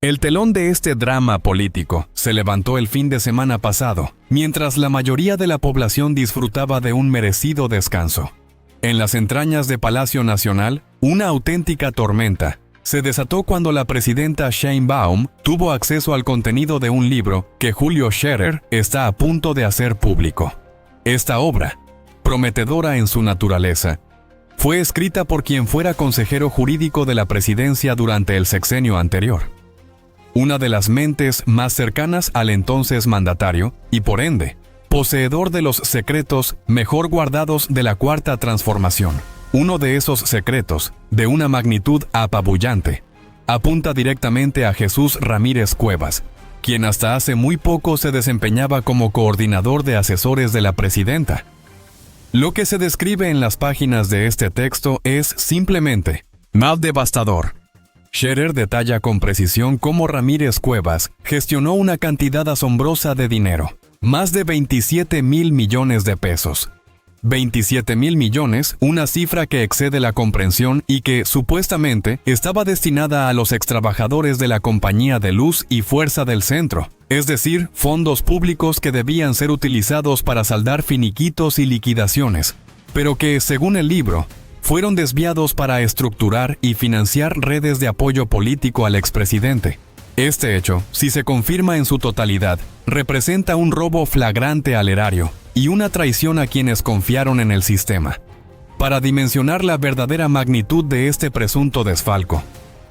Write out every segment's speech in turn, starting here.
El telón de este drama político se levantó el fin de semana pasado, mientras la mayoría de la población disfrutaba de un merecido descanso. En las entrañas de Palacio Nacional, una auténtica tormenta se desató cuando la presidenta Sheinbaum tuvo acceso al contenido de un libro que Julio Scherer está a punto de hacer público. Esta obra, prometedora en su naturaleza, fue escrita por quien fuera consejero jurídico de la presidencia durante el sexenio anterior. Una de las mentes más cercanas al entonces mandatario y, por ende, poseedor de los secretos mejor guardados de la Cuarta Transformación. Uno de esos secretos, de una magnitud apabullante, apunta directamente a Jesús Ramírez Cuevas, quien hasta hace muy poco se desempeñaba como coordinador de asesores de la presidenta. Lo que se describe en las páginas de este texto es simplemente mal devastador. Scherer detalla con precisión cómo Ramírez Cuevas gestionó una cantidad asombrosa de dinero, más de 27,000 millones de pesos. 27,000 millones, una cifra que excede la comprensión y que, supuestamente, estaba destinada a los extrabajadores de la Compañía de Luz y Fuerza del Centro, es decir, fondos públicos que debían ser utilizados para saldar finiquitos y liquidaciones, pero que, según el libro, fueron desviados para estructurar y financiar redes de apoyo político al expresidente. Este hecho, si se confirma en su totalidad, representa un robo flagrante al erario y una traición a quienes confiaron en el sistema. Para dimensionar la verdadera magnitud de este presunto desfalco,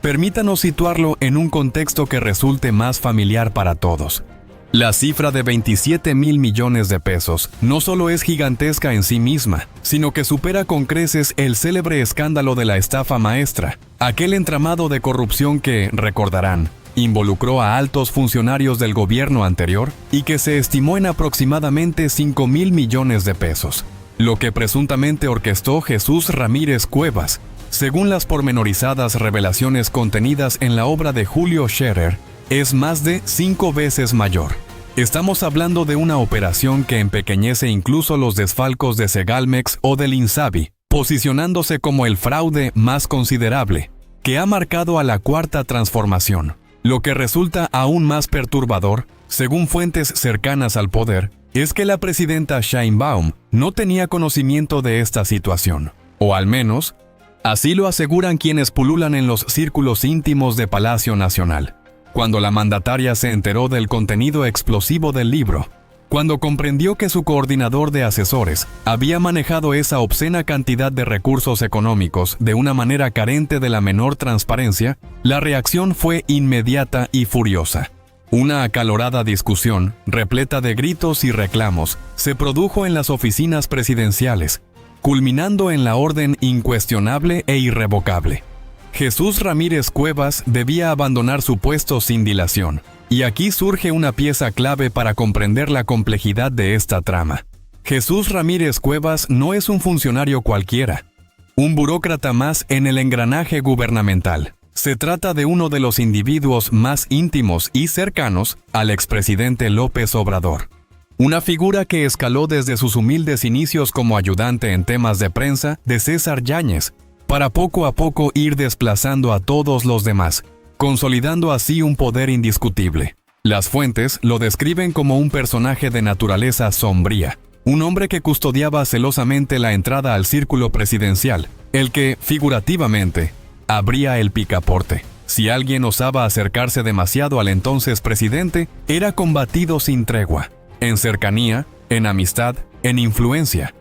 permítanos situarlo en un contexto que resulte más familiar para todos. La cifra de 27,000 millones de pesos no solo es gigantesca en sí misma, sino que supera con creces el célebre escándalo de la estafa maestra, aquel entramado de corrupción que, recordarán, involucró a altos funcionarios del gobierno anterior y que se estimó en aproximadamente 5,000 millones de pesos, lo que presuntamente orquestó Jesús Ramírez Cuevas, según las pormenorizadas revelaciones contenidas en la obra de Julio Scherer, es más de 5 veces mayor. Estamos hablando de una operación que empequeñece incluso los desfalcos de Segalmex o del Insabi, posicionándose como el fraude más considerable que ha marcado a la Cuarta Transformación. Lo que resulta aún más perturbador, según fuentes cercanas al poder, es que la presidenta Sheinbaum no tenía conocimiento de esta situación, o al menos, así lo aseguran quienes pululan en los círculos íntimos de Palacio Nacional. Cuando la mandataria se enteró del contenido explosivo del libro, cuando comprendió que su coordinador de asesores había manejado esa obscena cantidad de recursos económicos de una manera carente de la menor transparencia, la reacción fue inmediata y furiosa. Una acalorada discusión, repleta de gritos y reclamos, se produjo en las oficinas presidenciales, culminando en la orden incuestionable e irrevocable. Jesús Ramírez Cuevas debía abandonar su puesto sin dilación. Y aquí surge una pieza clave para comprender la complejidad de esta trama. Jesús Ramírez Cuevas no es un funcionario cualquiera, un burócrata más en el engranaje gubernamental. Se trata de uno de los individuos más íntimos y cercanos al expresidente López Obrador. Una figura que escaló desde sus humildes inicios como ayudante en temas de prensa de César Yáñez, para poco a poco ir desplazando a todos los demás, consolidando así un poder indiscutible. Las fuentes lo describen como un personaje de naturaleza sombría, un hombre que custodiaba celosamente la entrada al círculo presidencial, el que, figurativamente, abría el picaporte. Si alguien osaba acercarse demasiado al entonces presidente, era combatido sin tregua, en cercanía, en amistad, en influencia.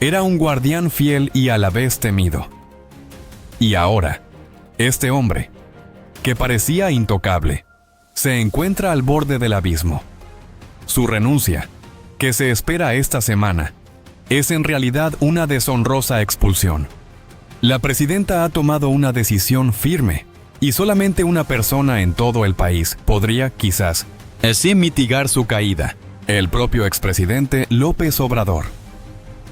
Era un guardián fiel y a la vez temido. Y ahora, este hombre, que parecía intocable, se encuentra al borde del abismo. Su renuncia, que se espera esta semana, es en realidad una deshonrosa expulsión. La presidenta ha tomado una decisión firme, y solamente una persona en todo el país podría, quizás, así mitigar su caída: el propio expresidente López Obrador.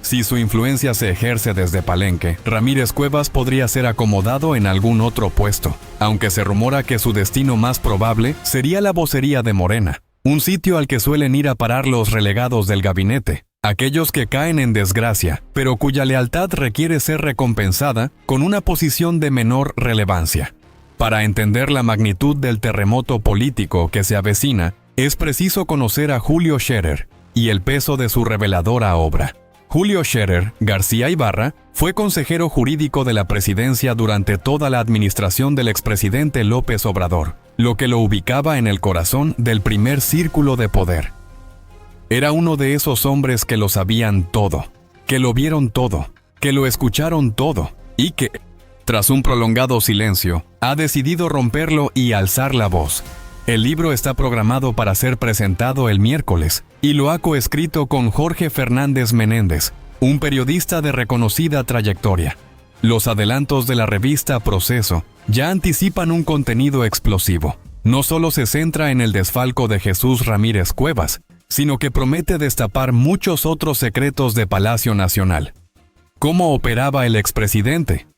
Si su influencia se ejerce desde Palenque, Ramírez Cuevas podría ser acomodado en algún otro puesto, aunque se rumora que su destino más probable sería la vocería de Morena, un sitio al que suelen ir a parar los relegados del gabinete, aquellos que caen en desgracia, pero cuya lealtad requiere ser recompensada con una posición de menor relevancia. Para entender la magnitud del terremoto político que se avecina, es preciso conocer a Julio Scherer y el peso de su reveladora obra. Julio Scherer García Ibarra fue consejero jurídico de la presidencia durante toda la administración del expresidente López Obrador, lo que lo ubicaba en el corazón del primer círculo de poder. Era uno de esos hombres que lo sabían todo, que lo vieron todo, que lo escucharon todo y que, tras un prolongado silencio, ha decidido romperlo y alzar la voz. El libro está programado para ser presentado el miércoles y lo ha coescrito con Jorge Fernández Menéndez, un periodista de reconocida trayectoria. Los adelantos de la revista Proceso ya anticipan un contenido explosivo. No solo se centra en el desfalco de Jesús Ramírez Cuevas, sino que promete destapar muchos otros secretos de Palacio Nacional. ¿Cómo operaba el expresidente?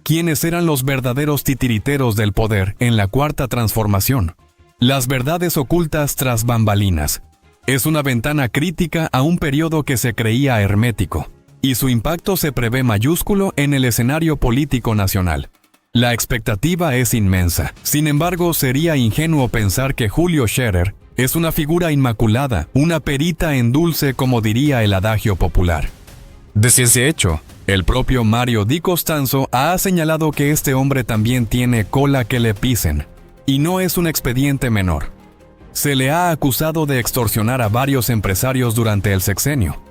¿Quiénes eran los verdaderos titiriteros del poder en la Cuarta Transformación? Las verdades ocultas tras bambalinas. Es una ventana crítica a un periodo que se creía hermético, y su impacto se prevé mayúsculo en el escenario político nacional. La expectativa es inmensa. Sin embargo, sería ingenuo pensar que Julio Scherer es una figura inmaculada, una perita en dulce, como diría el adagio popular. Desde ese hecho, el propio Mario Di Costanzo ha señalado que este hombre también tiene cola que le pisen. Y no es un expediente menor. Se le ha acusado de extorsionar a varios empresarios durante el sexenio,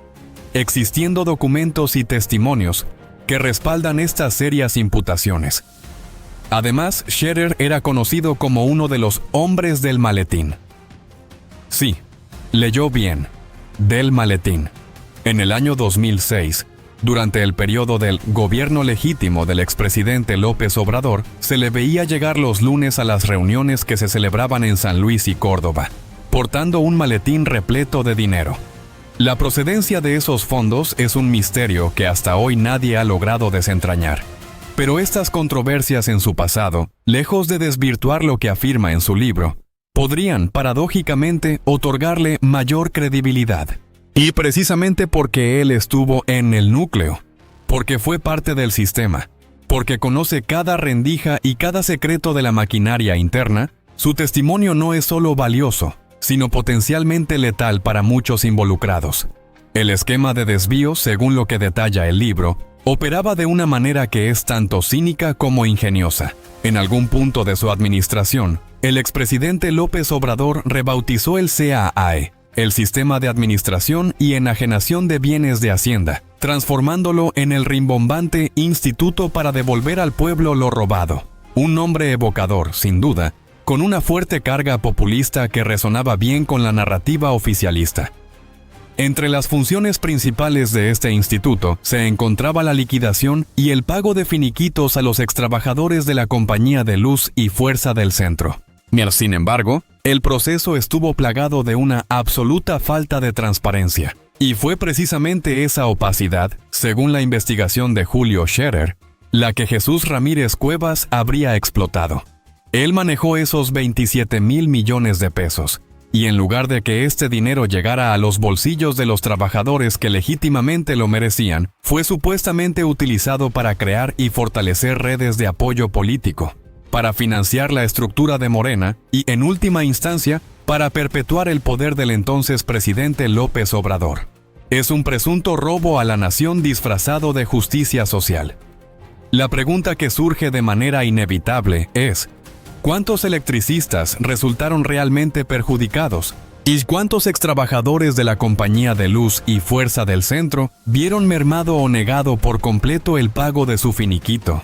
existiendo documentos y testimonios que respaldan estas serias imputaciones. Además, Scherer era conocido como uno de los hombres del maletín. Sí, leyó bien, del maletín. En el año 2006, durante el periodo del gobierno legítimo del expresidente López Obrador, se le veía llegar los lunes a las reuniones que se celebraban en San Luis y Córdoba, portando un maletín repleto de dinero. La procedencia de esos fondos es un misterio que hasta hoy nadie ha logrado desentrañar. Pero estas controversias en su pasado, lejos de desvirtuar lo que afirma en su libro, podrían, paradójicamente, otorgarle mayor credibilidad. Y precisamente porque él estuvo en el núcleo, porque fue parte del sistema, porque conoce cada rendija y cada secreto de la maquinaria interna, su testimonio no es solo valioso, sino potencialmente letal para muchos involucrados. El esquema de desvío, según lo que detalla el libro, operaba de una manera que es tanto cínica como ingeniosa. En algún punto de su administración, el expresidente López Obrador rebautizó el CAAE, el Sistema de Administración y Enajenación de Bienes de Hacienda, transformándolo en el rimbombante Instituto para Devolver al Pueblo lo Robado. Un nombre evocador, sin duda, con una fuerte carga populista que resonaba bien con la narrativa oficialista. Entre las funciones principales de este instituto se encontraba la liquidación y el pago de finiquitos a los extrabajadores de la Compañía de Luz y Fuerza del Centro. Sin embargo, el proceso estuvo plagado de una absoluta falta de transparencia. Y fue precisamente esa opacidad, según la investigación de Julio Scherer, la que Jesús Ramírez Cuevas habría explotado. Él manejó esos 27,000 millones de pesos, y en lugar de que este dinero llegara a los bolsillos de los trabajadores que legítimamente lo merecían, fue supuestamente utilizado para crear y fortalecer redes de apoyo político, para financiar la estructura de Morena y, en última instancia, para perpetuar el poder del entonces presidente López Obrador. Es un presunto robo a la nación disfrazado de justicia social. La pregunta que surge de manera inevitable es: ¿cuántos electricistas resultaron realmente perjudicados? ¿Y cuántos extrabajadores de la Compañía de Luz y Fuerza del Centro vieron mermado o negado por completo el pago de su finiquito?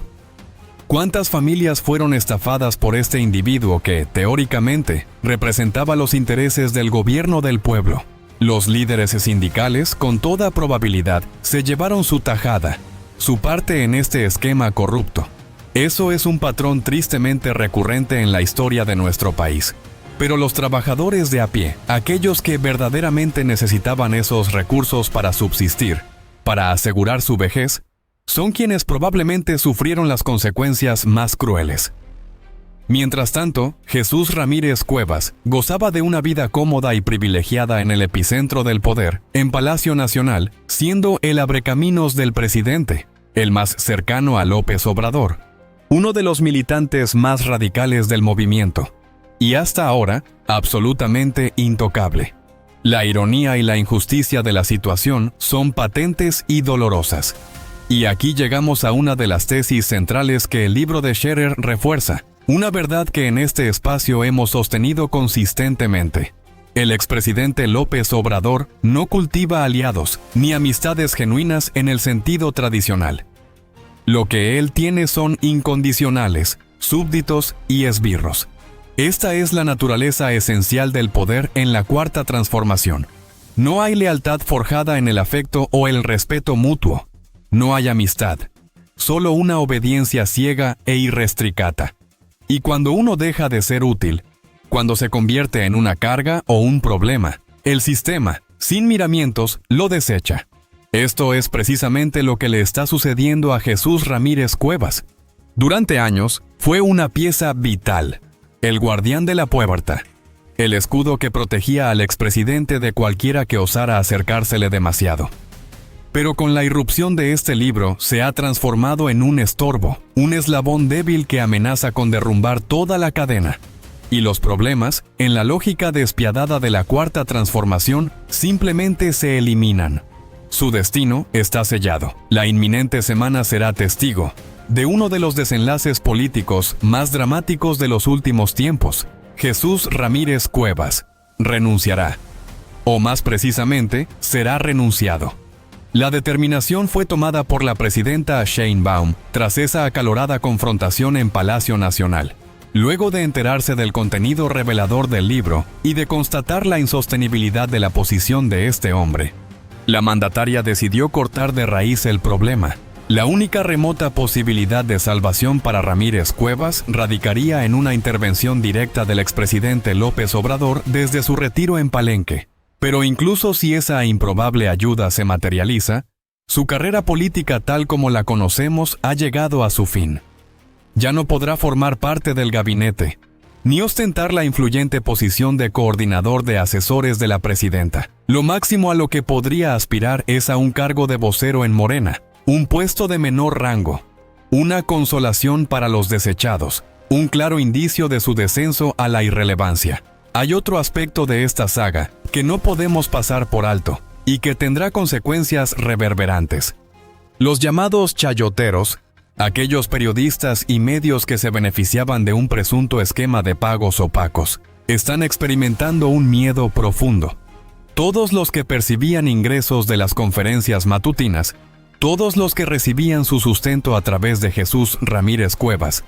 ¿Cuántas familias fueron estafadas por este individuo que, teóricamente, representaba los intereses del gobierno del pueblo? Los líderes sindicales, con toda probabilidad, se llevaron su tajada, su parte en este esquema corrupto. Eso es un patrón tristemente recurrente en la historia de nuestro país. Pero los trabajadores de a pie, aquellos que verdaderamente necesitaban esos recursos para subsistir, para asegurar su vejez, son quienes probablemente sufrieron las consecuencias más crueles. Mientras tanto, Jesús Ramírez Cuevas gozaba de una vida cómoda y privilegiada en el epicentro del poder, en Palacio Nacional, siendo el abrecaminos del presidente, el más cercano a López Obrador. uno de los militantes más radicales del movimiento, y hasta ahora, absolutamente intocable. La ironía y la injusticia de la situación son patentes y dolorosas. Y aquí llegamos a una de las tesis centrales que el libro de Scherer refuerza, una verdad que en este espacio hemos sostenido consistentemente. El expresidente López Obrador no cultiva aliados ni amistades genuinas en el sentido tradicional. Lo que él tiene son incondicionales, súbditos y esbirros. Esta es la naturaleza esencial del poder en la Cuarta Transformación. No hay lealtad forjada en el afecto o el respeto mutuo. No hay amistad. Solo una obediencia ciega e irrestricata. Y cuando uno deja de ser útil, cuando se convierte en una carga o un problema, el sistema, sin miramientos, lo desecha. Esto es precisamente lo que le está sucediendo a Jesús Ramírez Cuevas. Durante años, fue una pieza vital, el guardián de la puerta, el escudo que protegía al expresidente de cualquiera que osara acercársele demasiado. Pero con la irrupción de este libro se ha transformado en un estorbo, un eslabón débil que amenaza con derrumbar toda la cadena. Y los problemas, en la lógica despiadada de la Cuarta Transformación, simplemente se eliminan. Su destino está sellado. La inminente semana será testigo de uno de los desenlaces políticos más dramáticos de los últimos tiempos. Jesús Ramírez Cuevas renunciará. O más precisamente, será renunciado. La determinación fue tomada por la presidenta Sheinbaum tras esa acalorada confrontación en Palacio Nacional. Luego de enterarse del contenido revelador del libro y de constatar la insostenibilidad de la posición de este hombre, la mandataria decidió cortar de raíz el problema. La única remota posibilidad de salvación para Ramírez Cuevas radicaría en una intervención directa del expresidente López Obrador desde su retiro en Palenque. Pero incluso si esa improbable ayuda se materializa, su carrera política tal como la conocemos ha llegado a su fin. Ya no podrá formar parte del gabinete, ni ostentar la influyente posición de coordinador de asesores de la presidenta. Lo máximo a lo que podría aspirar es a un cargo de vocero en Morena, un puesto de menor rango, una consolación para los desechados, un claro indicio de su descenso a la irrelevancia. Hay otro aspecto de esta saga que no podemos pasar por alto y que tendrá consecuencias reverberantes. Los llamados chayoteros, aquellos periodistas y medios que se beneficiaban de un presunto esquema de pagos opacos, están experimentando un miedo profundo. Todos los que percibían ingresos de las conferencias matutinas, todos los que recibían su sustento a través de Jesús Ramírez Cuevas,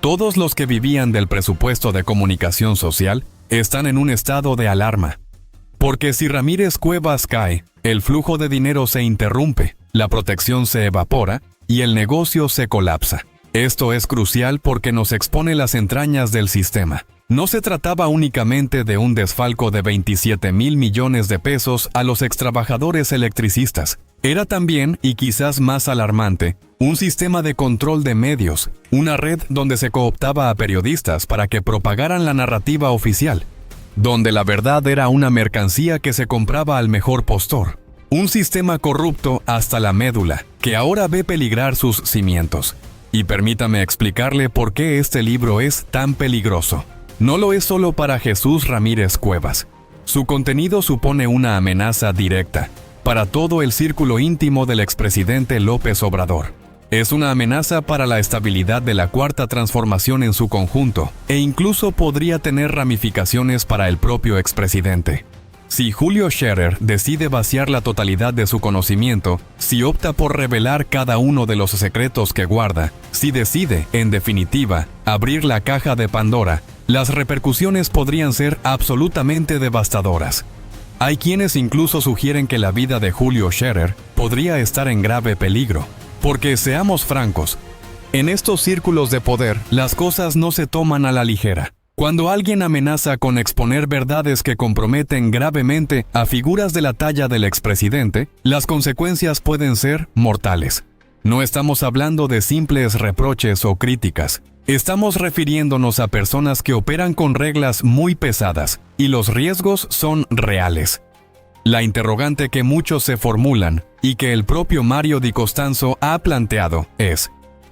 todos los que vivían del presupuesto de comunicación social, están en un estado de alarma. Porque si Ramírez Cuevas cae, el flujo de dinero se interrumpe, la protección se evapora y el negocio se colapsa. Esto es crucial porque nos expone las entrañas del sistema. No se trataba únicamente de un desfalco de 27,000 millones de pesos a los extrabajadores electricistas. Era también, y quizás más alarmante, un sistema de control de medios, una red donde se cooptaba a periodistas para que propagaran la narrativa oficial, donde la verdad era una mercancía que se compraba al mejor postor. Un sistema corrupto hasta la médula, que ahora ve peligrar sus cimientos. Y permítame explicarle por qué este libro es tan peligroso. No lo es solo para Jesús Ramírez Cuevas. Su contenido supone una amenaza directa para todo el círculo íntimo del expresidente López Obrador. Es una amenaza para la estabilidad de la Cuarta Transformación en su conjunto, e incluso podría tener ramificaciones para el propio expresidente. Si Julio Scherer decide vaciar la totalidad de su conocimiento, si opta por revelar cada uno de los secretos que guarda, si decide, en definitiva, abrir la caja de Pandora, las repercusiones podrían ser absolutamente devastadoras. Hay quienes incluso sugieren que la vida de Julio Scherer podría estar en grave peligro. Porque seamos francos, en estos círculos de poder, las cosas no se toman a la ligera. Cuando alguien amenaza con exponer verdades que comprometen gravemente a figuras de la talla del expresidente, las consecuencias pueden ser mortales. No estamos hablando de simples reproches o críticas. Estamos refiriéndonos a personas que operan con reglas muy pesadas, y los riesgos son reales. La interrogante que muchos se formulan, y que el propio Mario Di Costanzo ha planteado, es: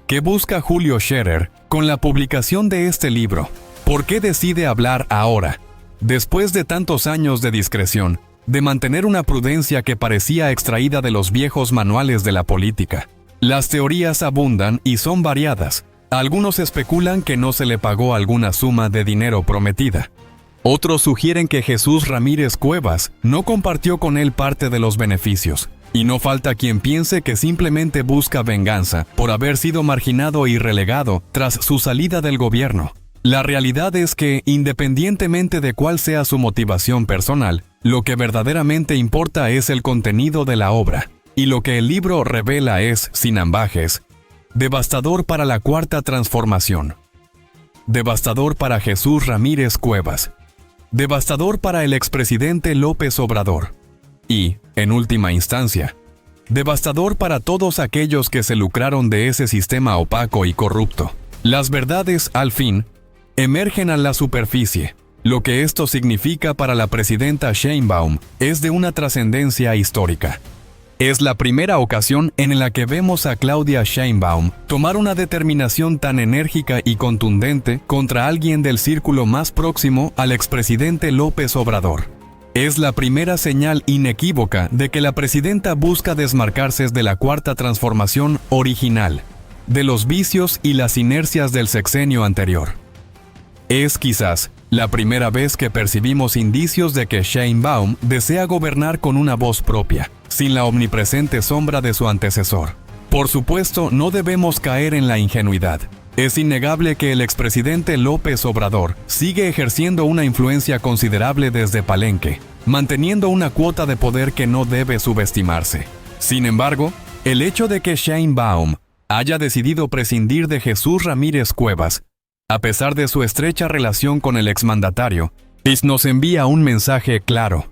¿Qué busca Julio Scherer con la publicación de este libro? ¿Por qué decide hablar ahora, después de tantos años de discreción, de mantener una prudencia que parecía extraída de los viejos manuales de la política? Las teorías abundan y son variadas. Algunos especulan que no se le pagó alguna suma de dinero prometida. Otros sugieren que Jesús Ramírez Cuevas no compartió con él parte de los beneficios. Y no falta quien piense que simplemente busca venganza por haber sido marginado y relegado tras su salida del gobierno. La realidad es que, independientemente de cuál sea su motivación personal, lo que verdaderamente importa es el contenido de la obra. Y lo que el libro revela es, sin ambajes, devastador para la Cuarta Transformación. Devastador para Jesús Ramírez Cuevas. Devastador para el expresidente López Obrador. Y, en última instancia, devastador para todos aquellos que se lucraron de ese sistema opaco y corrupto. Las verdades, al fin, emergen a la superficie. Lo que esto significa para la presidenta Sheinbaum es de una trascendencia histórica. Es la primera ocasión en la que vemos a Claudia Sheinbaum tomar una determinación tan enérgica y contundente contra alguien del círculo más próximo al expresidente López Obrador. Es la primera señal inequívoca de que la presidenta busca desmarcarse de la Cuarta Transformación original, de los vicios y las inercias del sexenio anterior. Es quizás la primera vez que percibimos indicios de que Sheinbaum desea gobernar con una voz propia, sin la omnipresente sombra de su antecesor. Por supuesto, no debemos caer en la ingenuidad. Es innegable que el expresidente López Obrador sigue ejerciendo una influencia considerable desde Palenque, manteniendo una cuota de poder que no debe subestimarse. Sin embargo, el hecho de que Sheinbaum haya decidido prescindir de Jesús Ramírez Cuevas, a pesar de su estrecha relación con el exmandatario, nos envía un mensaje claro.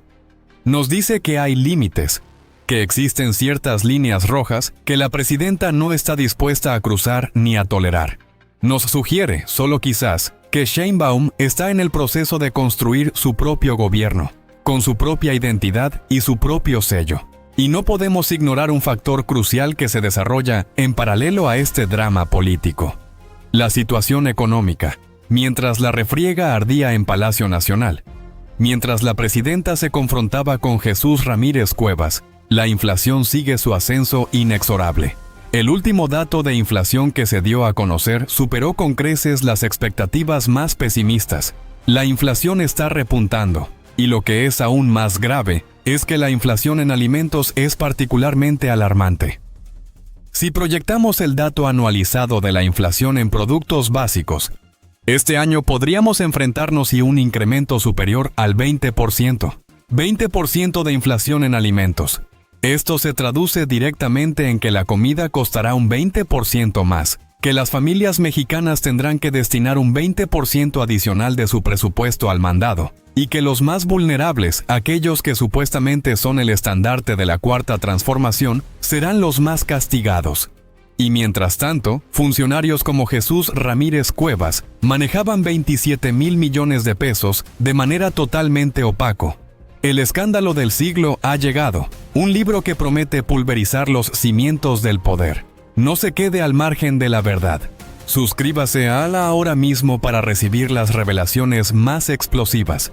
Nos dice que hay límites, que existen ciertas líneas rojas que la presidenta no está dispuesta a cruzar ni a tolerar. Nos sugiere, solo quizás, que Sheinbaum está en el proceso de construir su propio gobierno, con su propia identidad y su propio sello. Y no podemos ignorar un factor crucial que se desarrolla en paralelo a este drama político. La situación económica. Mientras la refriega ardía en Palacio Nacional, mientras la presidenta se confrontaba con Jesús Ramírez Cuevas, la inflación sigue su ascenso inexorable. El último dato de inflación que se dio a conocer superó con creces las expectativas más pesimistas. La inflación está repuntando, y lo que es aún más grave es que la inflación en alimentos es particularmente alarmante. Si proyectamos el dato anualizado de la inflación en productos básicos, este año podríamos enfrentarnos a un incremento superior al 20%. 20% de inflación en alimentos. Esto se traduce directamente en que la comida costará un 20% más, que las familias mexicanas tendrán que destinar un 20% adicional de su presupuesto al mandado, y que los más vulnerables, aquellos que supuestamente son el estandarte de la Cuarta Transformación, serán los más castigados. Y mientras tanto, funcionarios como Jesús Ramírez Cuevas manejaban 27,000 millones de pesos de manera totalmente opaco. El escándalo del siglo ha llegado, un libro que promete pulverizar los cimientos del poder. No se quede al margen de la verdad. Suscríbase a ALA ahora mismo para recibir las revelaciones más explosivas.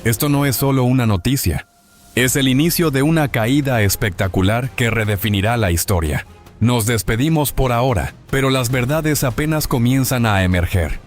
Esto no es solo una noticia, es el inicio de una caída espectacular que redefinirá la historia. Nos despedimos por ahora, pero las verdades apenas comienzan a emerger.